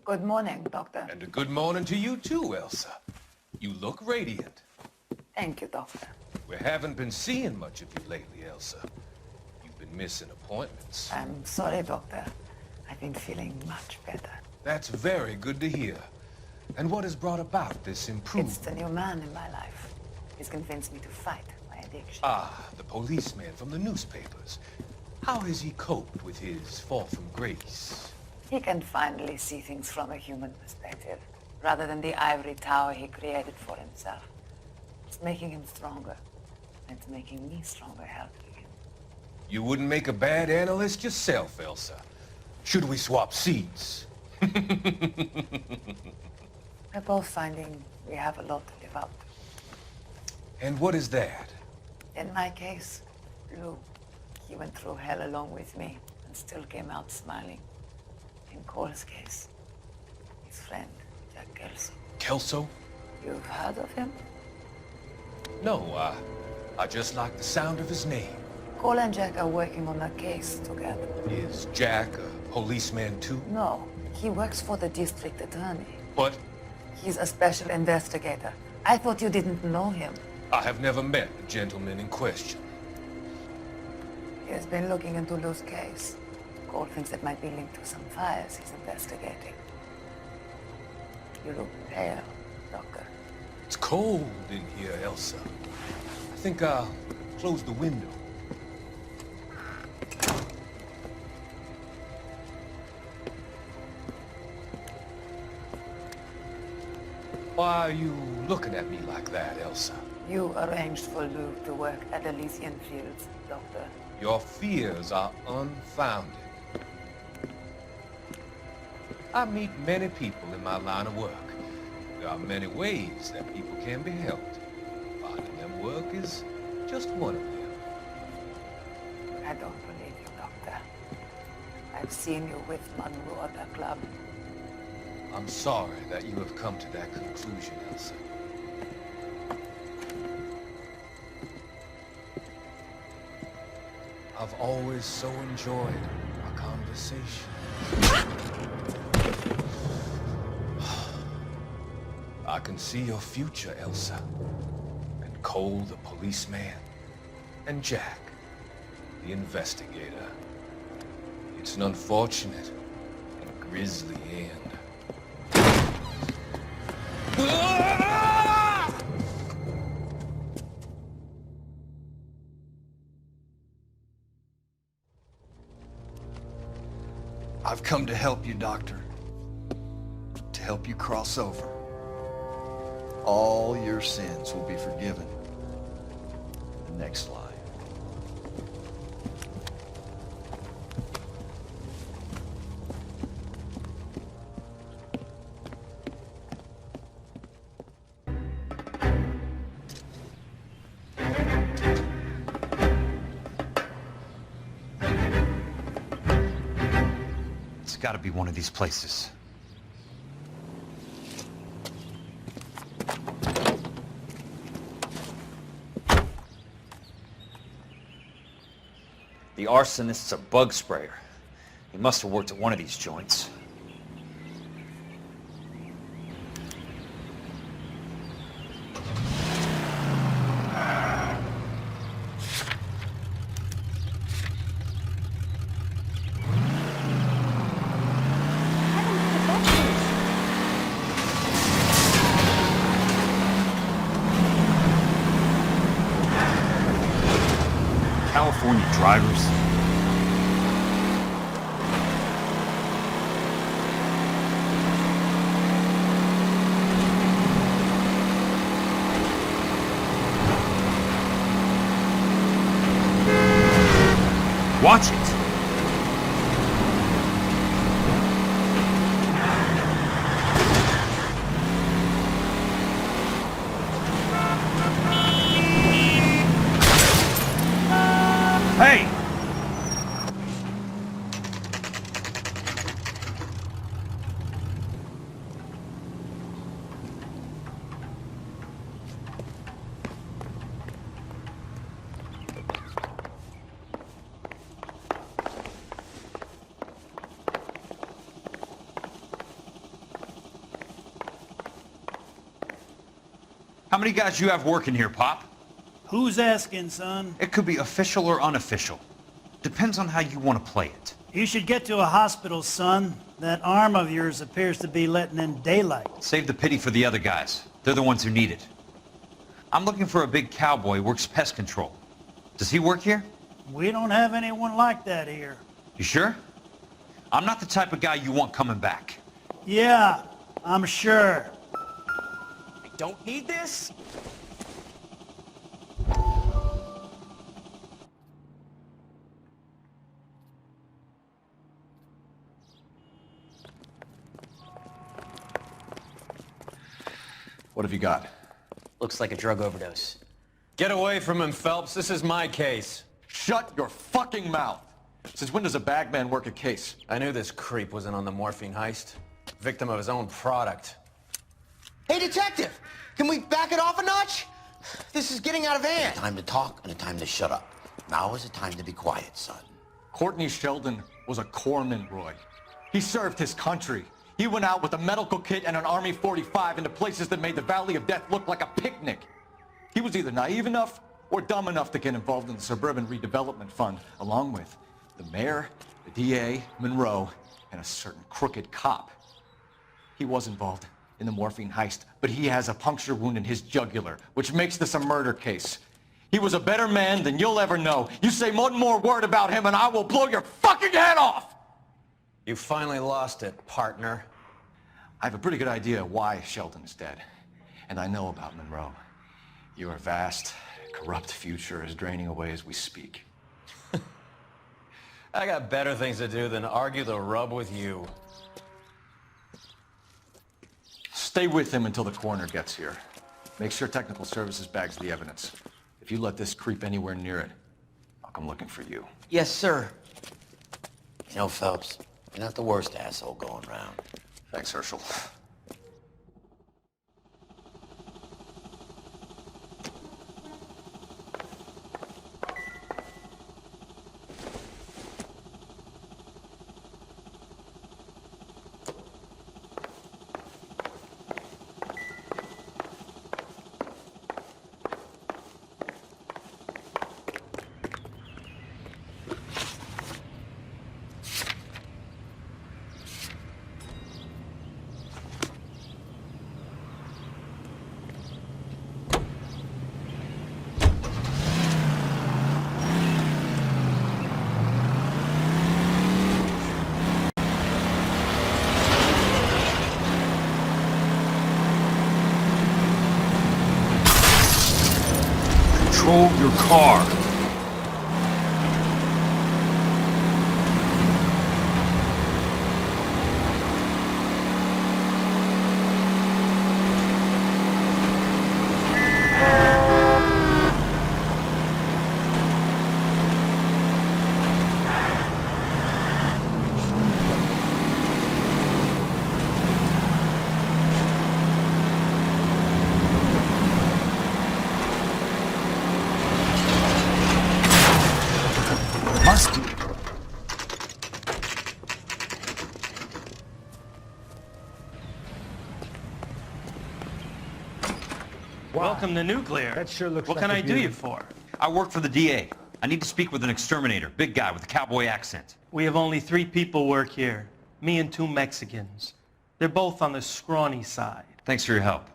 Good morning, Doctor. And a good morning to you too, Elsa. You look radiant. Thank you, Doctor. We haven't been seeing much of you lately, Elsa. You've been missing appointments. I'm sorry, Doctor. I've been feeling much better. That's very good to hear. And what has brought about this improvement? It's the new man in my life. He's convinced me to fight my addiction. Ah, the policeman from the newspapers. How has he coped with his fall from grace? He can finally see things from a human perspective, rather than the ivory tower he created for himself. It's making him stronger, and it's making me stronger helping him. You wouldn't make a bad analyst yourself, Elsa. Should we swap seats? We're both finding we have a lot to live up to. And what is that? In my case, Lou, he went through hell along with me and still came out smiling. In Cole's case, his friend, Jack Kelso. Kelso? You've heard of him? No, I just like the sound of his name. Cole and Jack are working on a case together. Is Jack a policeman too? No, he works for the district attorney. But He's a special investigator. I thought you didn't know him. I have never met the gentleman in question. He has been looking into Lou's case. Cole thinks it might be linked to some fires he's investigating. You look pale, Doctor. It's cold in here, Elsa. I think I'll close the window. Why are you looking at me like that, Elsa? You arranged for Lou to work at Elysian Fields, Doctor. Your fears are unfounded. I meet many people in my line of work. There are many ways that people can be helped. Finding them work is just one of them. I don't believe you, Doctor. I've seen you with Monroe at the club. I'm sorry that you have come to that conclusion, Elsa. I've always so enjoyed our conversation. I can see your future, Elsa. And Cole, the policeman. And Jack, the investigator. It's an unfortunate and grisly end. I've come to help you, Doctor. To help you cross over. All your sins will be forgiven in the next life. It's got to be one of these places. The arsonist's a bug sprayer. He must have worked at one of these joints. California drivers. Watch it. Hey! How many guys you have working here, Pop? Who's asking, son? It could be official or unofficial. Depends on how you want to play it. You should get to a hospital, son. That arm of yours appears to be letting in daylight. Save the pity for the other guys. They're the ones who need it. I'm looking for a big cowboy who works pest control. Does he work here? We don't have anyone like that here. You sure? I'm not the type of guy you want coming back. Yeah, I'm sure. I don't need this. What have you got? Looks like a drug overdose. Get away from him, Phelps. This is my case. Shut your fucking mouth! Since when does a bagman work a case? I knew this creep was in on the morphine heist. Victim of his own product. Hey, detective! Can we back it off a notch? This is getting out of hand. Time to talk and a time to shut up. Now is the time to be quiet, son. Courtney Sheldon was a corpsman, Roy. He served his country. He went out with a medical kit and an Army 45 into places that made the Valley of Death look like a picnic. He was either naive enough or dumb enough to get involved in the Suburban Redevelopment Fund, along with the mayor, the DA, Monroe, and a certain crooked cop. He was involved in the morphine heist, but he has a puncture wound in his jugular, which makes this a murder case. He was a better man than you'll ever know. You say one more word about him and I will blow your fucking head off! You finally lost it, partner. I have a pretty good idea why Sheldon is dead. And I know about Monroe. Your vast, corrupt future is draining away as we speak. I got better things to do than argue the rub with you. Stay with him until the coroner gets here. Make sure technical services bags the evidence. If you let this creep anywhere near it, I'll come looking for you. Yes, sir. You know, Phelps, you're not the worst asshole going around. Thanks, Herschel. Control your car. Welcome to Nuclear. That sure looks what can I do you for? I work for the DA. I need to speak with an exterminator, big guy with a cowboy accent. We have only 3 people work here. Me and 2 Mexicans. They're both on the scrawny side. Thanks for your help.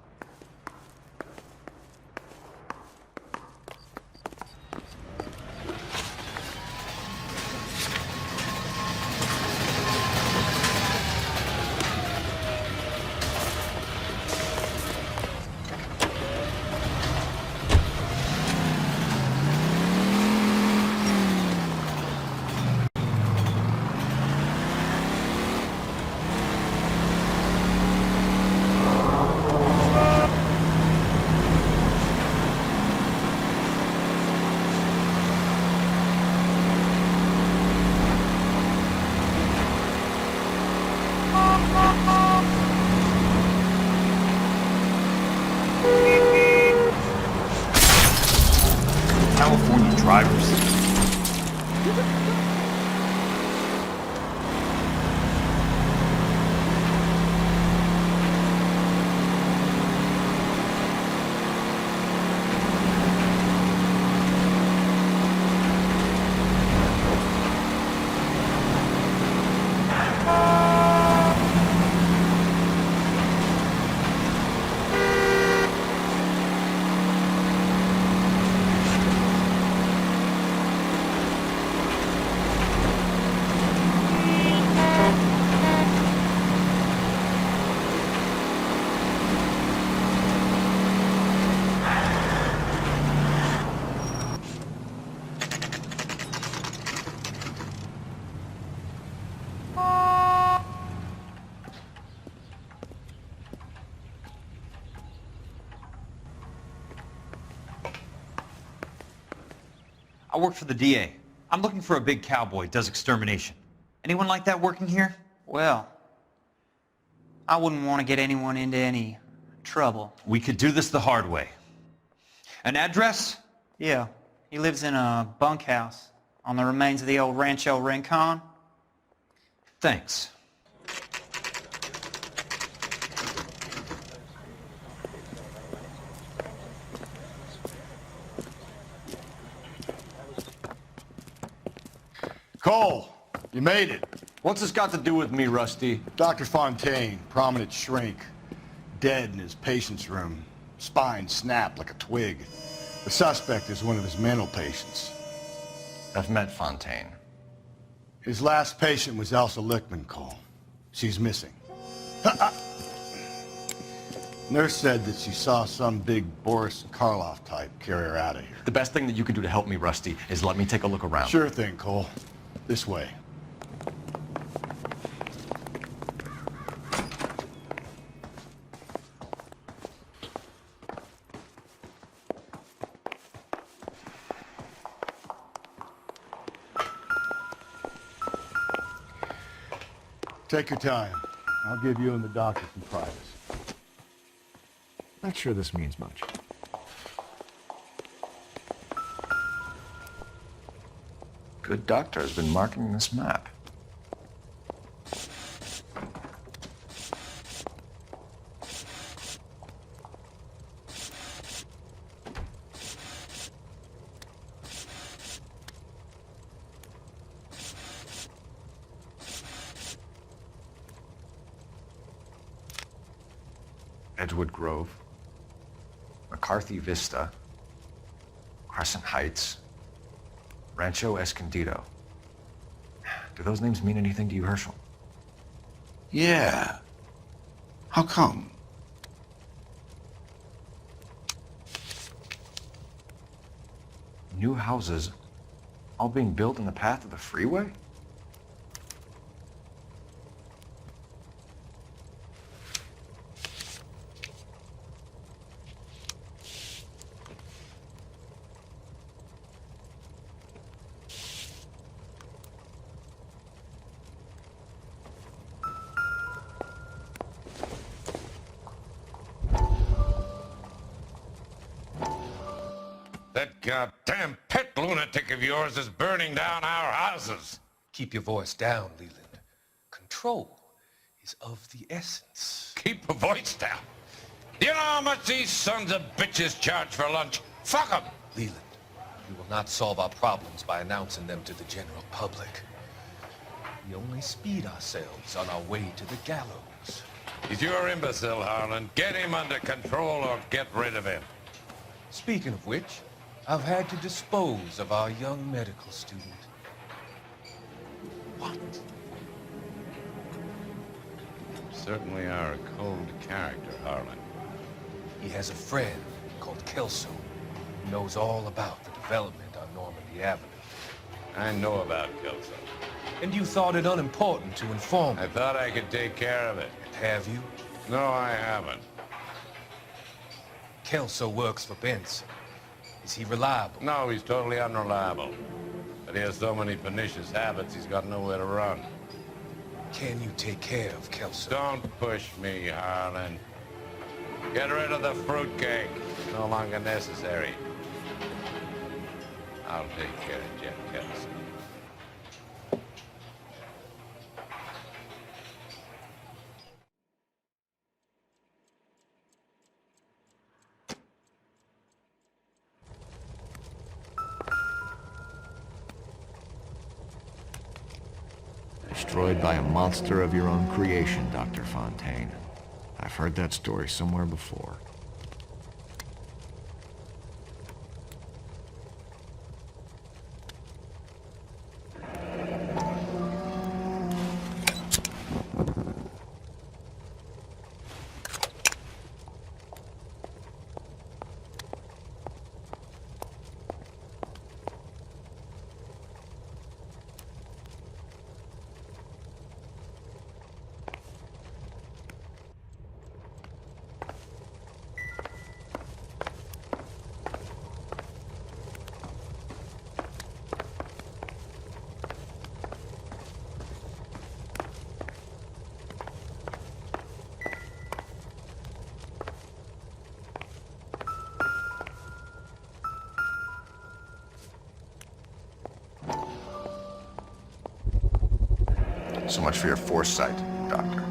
I work for the DA. I'm looking for a big cowboy, does extermination. Anyone like that working here? Well, I wouldn't want to get anyone into any trouble. We could do this the hard way. An address? Yeah, he lives in a bunkhouse on the remains of the old Rancho Rincon. Thanks. Cole, you made it. What's this got to do with me, Rusty? Dr. Fontaine, prominent shrink, dead in his patient's room. Spine snapped like a twig. The suspect is one of his mental patients. I've met Fontaine. His last patient was Elsa Lichtman, Cole. She's missing. Nurse said that she saw some big Boris Karloff type carry her out of here. The best thing that you can do to help me, Rusty, is let me take a look around. Sure thing, Cole. This way. Take your time. I'll give you and the doctor some privacy. Not sure this means much. Good doctor has been marking this map. Edgewood Grove, McCarthy Vista, Crescent Heights, Rancho Escondido. Do those names mean anything to you, Herschel? Yeah. How come? New houses, all being built in the path of the freeway? That goddamn pet lunatic of yours is burning down our houses. Keep your voice down, Leland. Control is of the essence. Keep your voice down. Do you know how much these sons of bitches charge for lunch? Fuck them. Leland, we will not solve our problems by announcing them to the general public. We only speed ourselves on our way to the gallows. He's your imbecile, Harlan. Get him under control or get rid of him. Speaking of which, I've had to dispose of our young medical student. What? Certainly are a cold character, Harlan. He has a friend called Kelso who knows all about the development on Normandy Avenue. I know about Kelso. And you thought it unimportant to inform me. I thought I could take care of it. Have you? No, I haven't. Kelso works for Benson. Is he reliable? No, he's totally unreliable. But he has so many pernicious habits, he's got nowhere to run. Can you take care of Kelso? Don't push me, Harlan. Get rid of the fruitcake. It's no longer necessary. I'll take care of Jeff Kelso. Destroyed by a monster of your own creation, Dr. Fontaine. I've heard that story somewhere before. So much for your foresight, Doctor.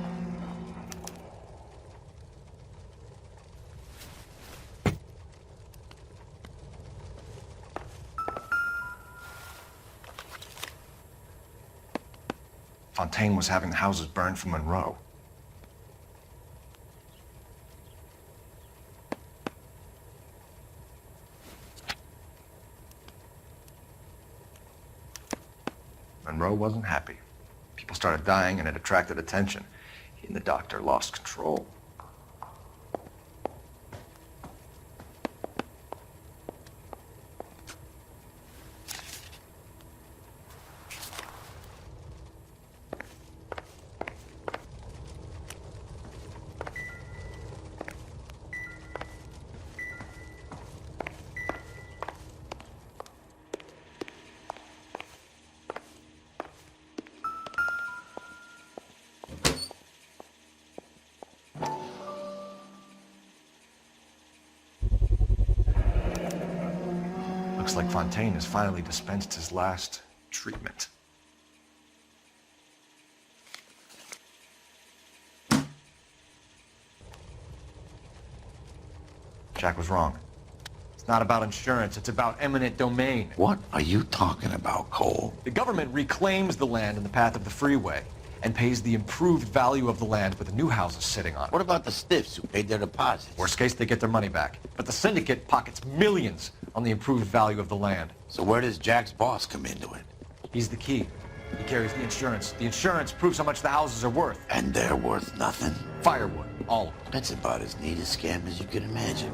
Fontaine was having the houses burned for Monroe. Monroe wasn't happy. People started dying and it attracted attention. He and the doctor lost control. Looks like Fontaine has finally dispensed his last treatment. Jack was wrong. It's not about insurance, it's about eminent domain. What are you talking about, Cole? The government reclaims the land in the path of the freeway and pays the improved value of the land with the new houses sitting on it. What about the stiffs who paid their deposits? Worst case, they get their money back. But the syndicate pockets millions on the improved value of the land. So where does Jack's boss come into it? He's the key. He carries the insurance. The insurance proves how much the houses are worth. And they're worth nothing? Firewood, all of them. That's about as neat a scam as you can imagine.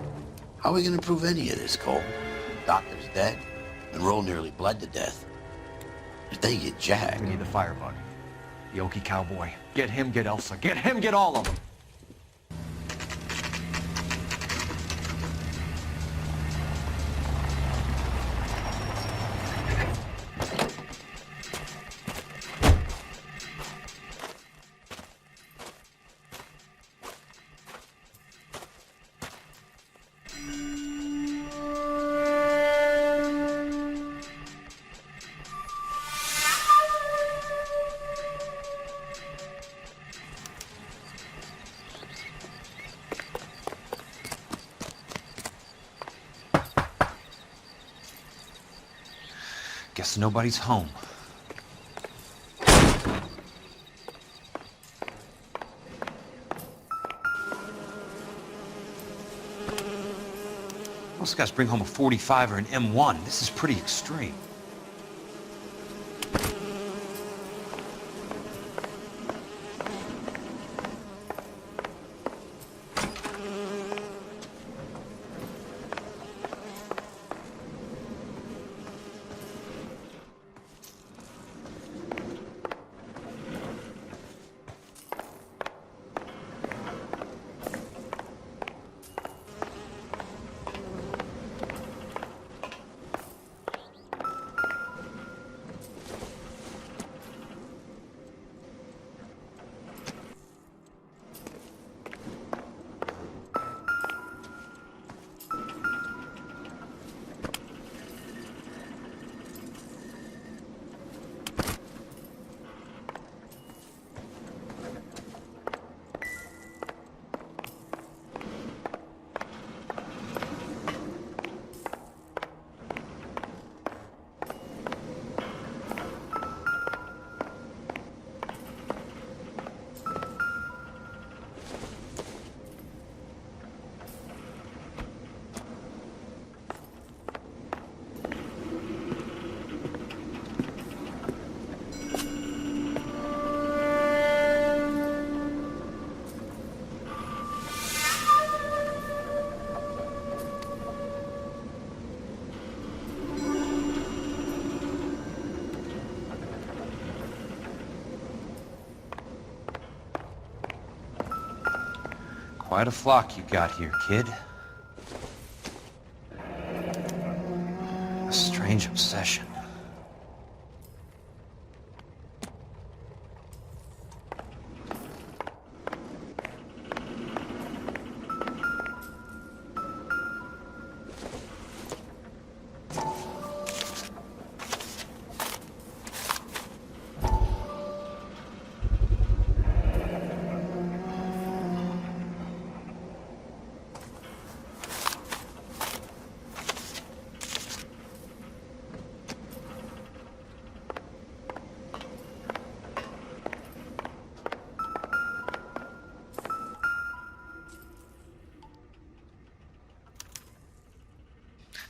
How are we gonna prove any of this, Cole? Doctor's dead. Monroe nearly bled to death. If they get Jack... We need the firebug. The Okie cowboy. Get him, get Elsa. Get him, get all of them. Guess nobody's home. Most guys bring home a 45 or an M1. This is pretty extreme. Quite a flock you got here, kid. A strange obsession.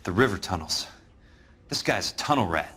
The river tunnels. This guy's a tunnel rat.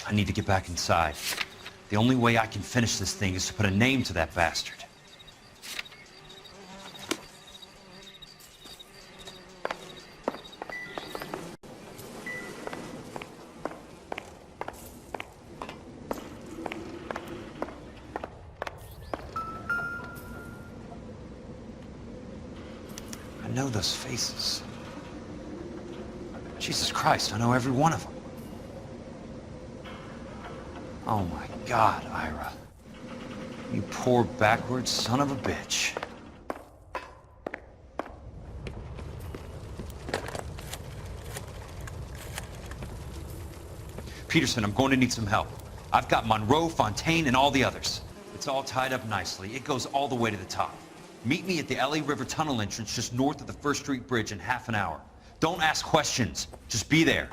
I need to get back inside. The only way I can finish this thing is to put a name to that bastard. I know those faces. Jesus Christ, I know every one of them. Oh my God, Ira. You poor backwards son of a bitch. Peterson, I'm going to need some help. I've got Monroe, Fontaine, and all the others. It's all tied up nicely. It goes all the way to the top. Meet me at the L.A. River Tunnel entrance just north of the First Street Bridge in half an hour. Don't ask questions. Just be there.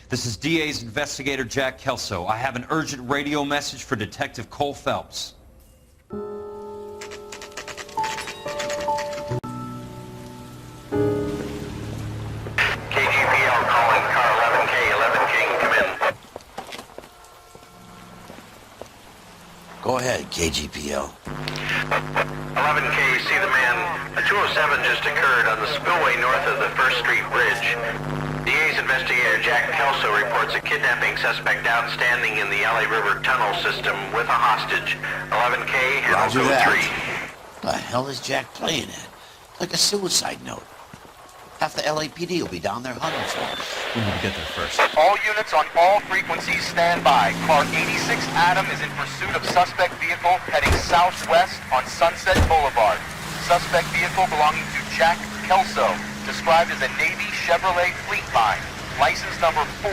This is DA's investigator Jack Kelso. I have an urgent radio message for Detective Cole Phelps. KGPL calling car 11K, 11K, come in. Go ahead, KGPL. 11K, see the man. A 207 just occurred on the spillway north of the First Street Bridge. DA's investigator Jack Kelso reports a kidnapping suspect outstanding in the L.A. River tunnel system with a hostage. 11K, handle Roger code that. 3. The hell is Jack playing at? Like a suicide note. Half the LAPD will be down there hunting for him. We need to get there first. All units on all frequencies stand by. Car 86 Adam is in pursuit of suspect vehicle heading southwest on Sunset Boulevard. Suspect vehicle belonging to Jack Kelso, described as a Navy Chevrolet Fleetline. License number 4,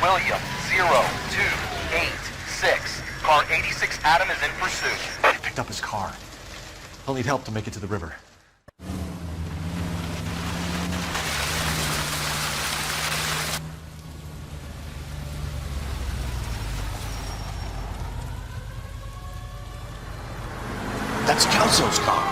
William 0286. Car 86 Adam is in pursuit. I picked up his car. I'll need help to make it to the river. That's Kelso's car.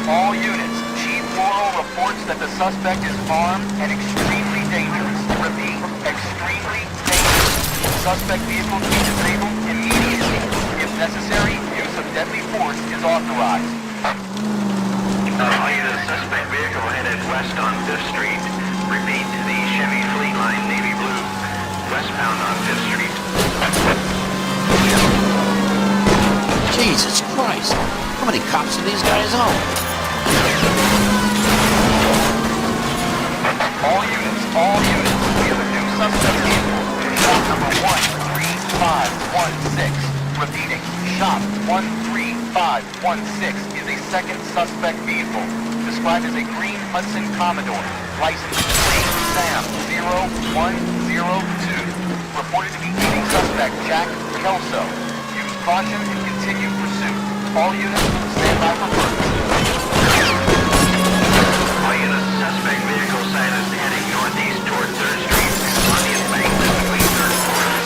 All units, Chief Laurel reports that the suspect is armed and extremely dangerous. Repeat, extremely dangerous. Suspect vehicle to be disabled immediately. If necessary, use of deadly force is authorized. All units, suspect vehicle headed west on 5th Street. Repeat, the Chevy Fleetline Navy Blue, westbound on 5th Street. Jesus Christ. How many cops do these guys own? All units, we have a new suspect vehicle. Shop number 13516. Repeating, shop 13516 is a second suspect vehicle, described as a green Hudson Commodore, license plate Sam 0102. Reported to be aiding suspect Jack Kelso. Use caution and continue pursuit. All units, stand by for burns. All units, suspect vehicle sighted heading northeast toward 3rd Street on the embankment between 3rd and 4th.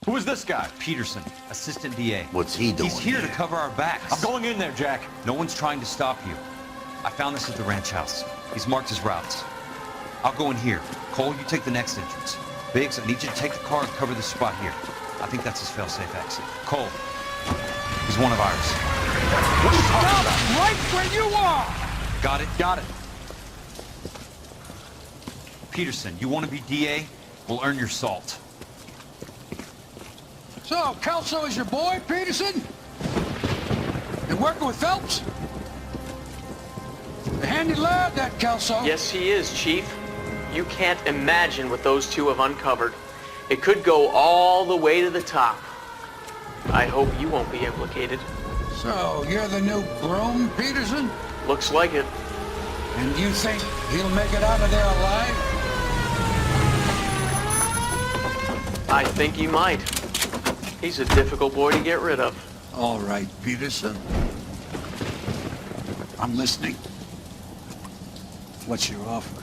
Who is this guy? Peterson, assistant DA. What's he doing He's here to cover our backs. I'm going in there, Jack. No one's trying to stop you. I found this at the ranch house. He's marked his routes. I'll go in here. Cole, you take the next entrance. Biggs, I need you to take the car and cover this spot here. I think that's his fail-safe exit. Cole, he's one of ours. What are you talking about? Right where you are! Got it? Got it. Peterson, you want to be DA? We'll earn your salt. So, Kelso is your boy, Peterson? You working with Phelps? A handy lad, that Kelso. Yes, he is, Chief. You can't imagine what those two have uncovered. It could go all the way to the top. I hope you won't be implicated. So, you're the new groom, Peterson? Looks like it. And you think he'll make it out of there alive? I think he might. He's a difficult boy to get rid of. All right, Peterson. I'm listening. What's your offer?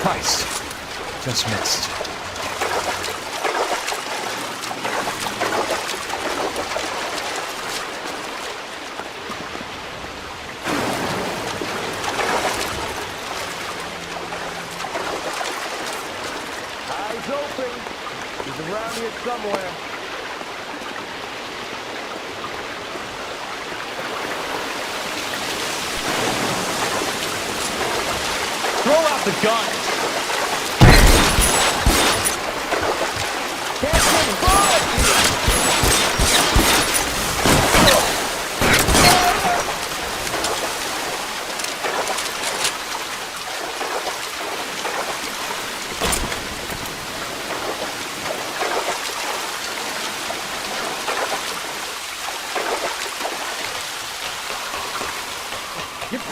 Christ. Just missed. Eyes open. He's around here somewhere. Throw out the gun.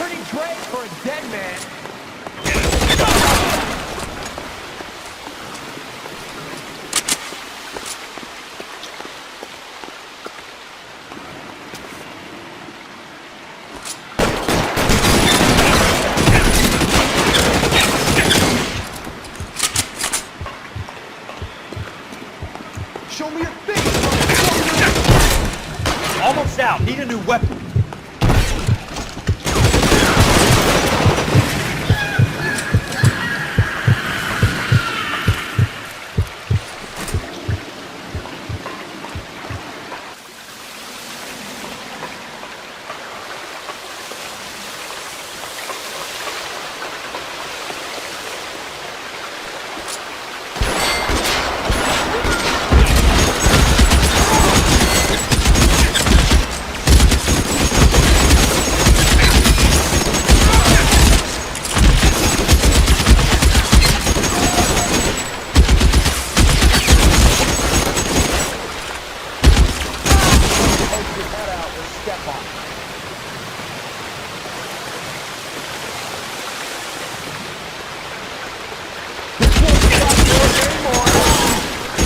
pretty great for a dead man. Show me your face! Almost out. Need a new weapon.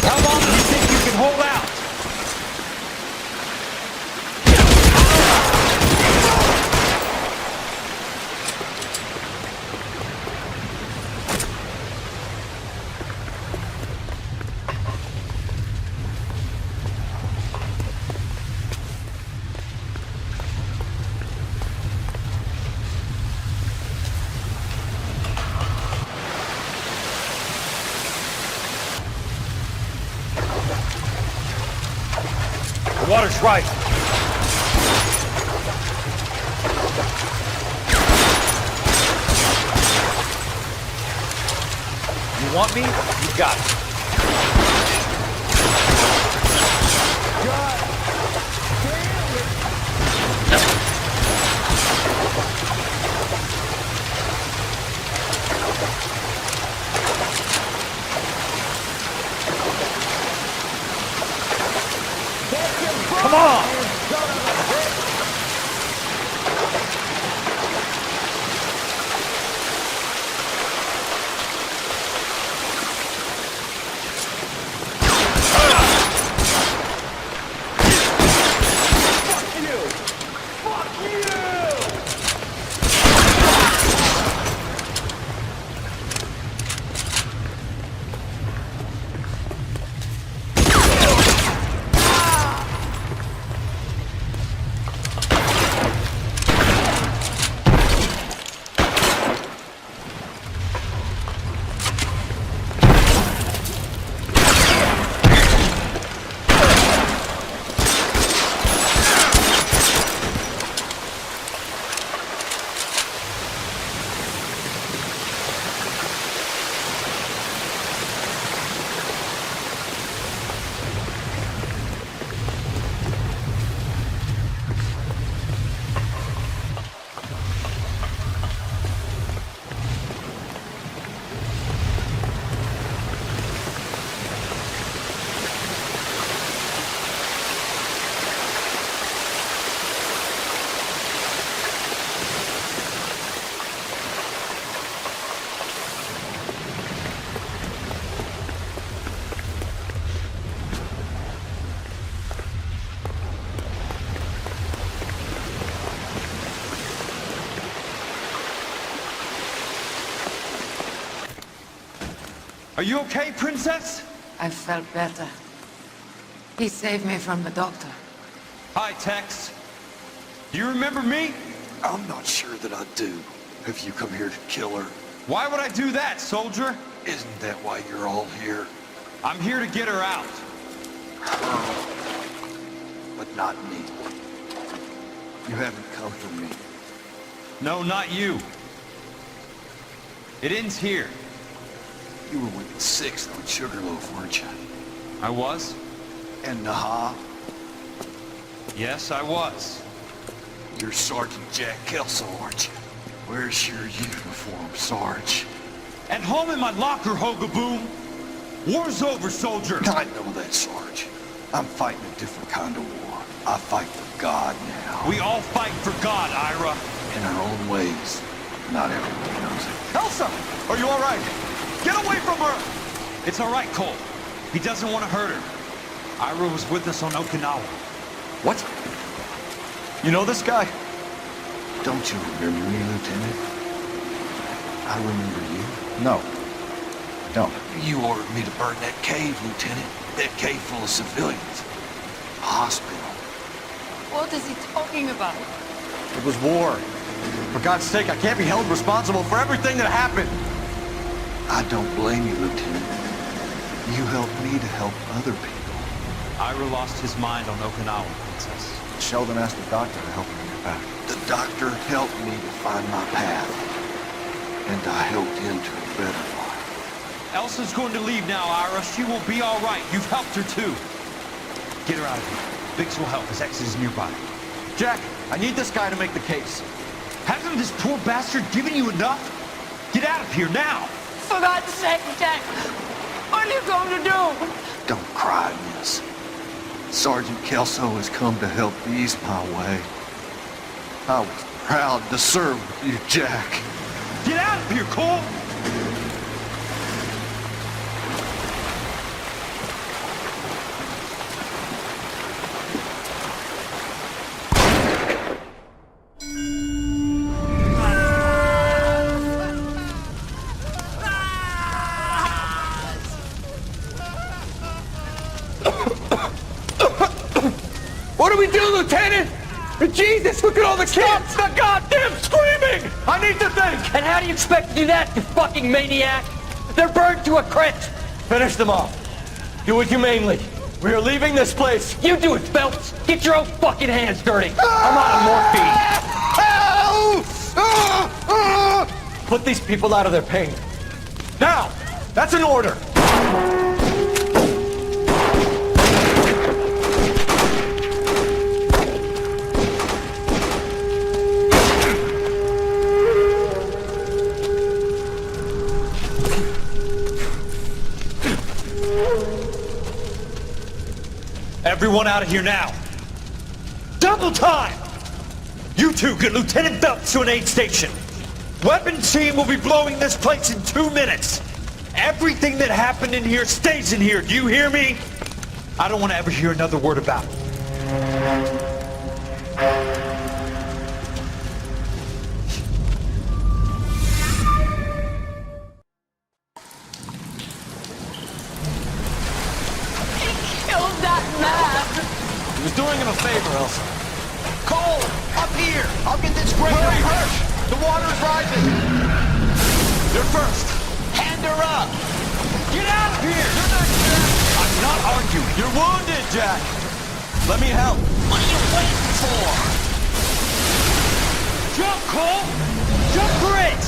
How long do you think you can hold out? The water's right. You want me? You got it. Come on! Are you okay, Princess? I felt better. He saved me from the doctor. Hi, Tex. Do you remember me? I'm not sure that I do. Have you come here to kill her? Why would I do that, soldier? Isn't that why you're all here? I'm here to get her out. But not me. You haven't come for me. No, not you. It ends here. You were with the 6th on Sugarloaf, weren't you? I was? And Naha? Yes, I was. You're Sergeant Jack Kelso, aren't you? Where's your uniform, Sarge? At home in my locker, Hogaboom. War's over, soldier. I know that, Sarge. I'm fighting a different kind of war. I fight for God now. We all fight for God, Ira. in our own ways. Not everyone knows it. Elsa! Are you all right? Get away from her! It's all right, Cole. He doesn't want to hurt her. Ira was with us on Okinawa. What? You know this guy? Don't you remember me, Lieutenant? I remember you. No. I don't. You ordered me to burn that cave, Lieutenant. That cave full of civilians. A hospital. What is he talking about? It was war. For God's sake, I can't be held responsible for everything that happened. I don't blame you, Lieutenant. You helped me to help other people. Ira lost his mind on Okinawa, Princess. Sheldon asked the doctor to help him get back. The doctor helped me to find my path. And I helped him to a better life. Elsa's going to leave now, Ira. She will be all right. You've helped her, too. Get her out of here. Biggs will help. His exit is nearby. Jack, I need this guy to make the case. Hasn't this poor bastard given you enough? Get out of here now! For God's sake, Jack! What are you going to do? Don't cry, miss. Sergeant Kelso has come to help ease my way. I was proud to serve with you, Jack. Get out of here, Cole! What do we do, Lieutenant? Jesus, look at all the kids! Stop the goddamn screaming! I need to think! And how do you expect to do that, you fucking maniac? They're burned to a crisp! Finish them off. Do it humanely. We are leaving this place. You do it, Phelps! Get your own fucking hands dirty! I'm out of morphine! Put these people out of their pain. Now! That's an order! Everyone out of here now! Double time! You two get Lieutenant Phelps to an aid station. Weapons team will be blowing this place in 2 minutes. Everything that happened in here stays in here. Do you hear me? I don't want to ever hear another word about it. He was doing him a favor, Elsa. Cole, up here. I'll get this great push. The water is rising. You're first. Hand her up. Get out of here. You're not Jack. I'm not arguing. You're wounded, Jack. Let me help. What are you waiting for? Jump, Cole! Jump for it!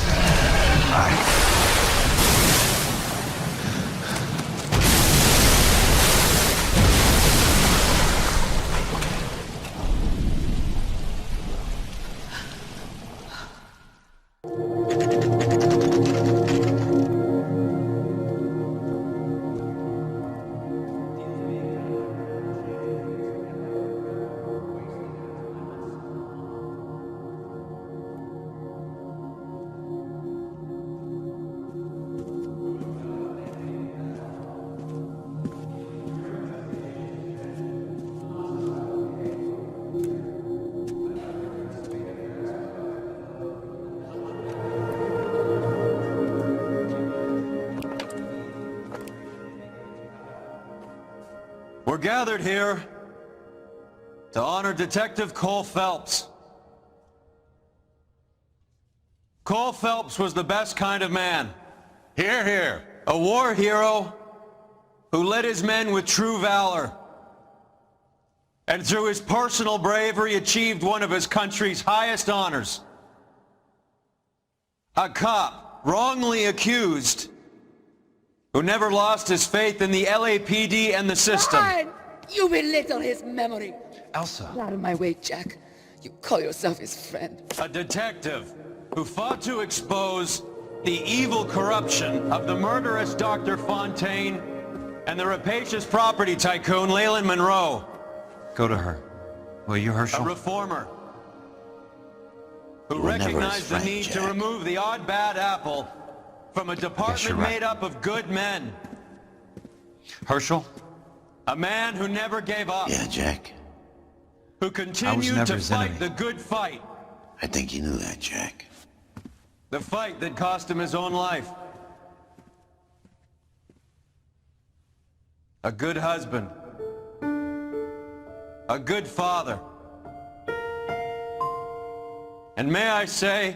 We're gathered here to honor Detective Cole Phelps. Cole Phelps was the best kind of man. Hear, hear. A war hero who led his men with true valor. And through his personal bravery achieved one of his country's highest honors. A cop wrongly accused who never lost his faith in the LAPD and the system. Fine. You belittle his memory. Elsa. Get out of my way, Jack. You call yourself his friend. A detective who fought to expose the evil corruption of the murderous Dr. Fontaine and the rapacious property tycoon Leyland Monroe. Go to her. Will you, Herschel? A reformer who You were never his recognized the friend, need to Jack. remove the odd bad apple from a department right. made up of good men. Herschel? A man who never gave up. Yeah, Jack. Who continued never to his fight enemy. the good fight. I think you knew that, Jack. The fight that cost him his own life. A good husband. A good father. And may I say,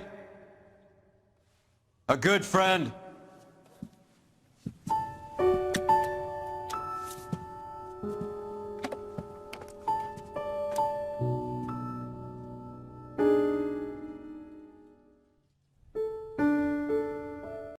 a good friend.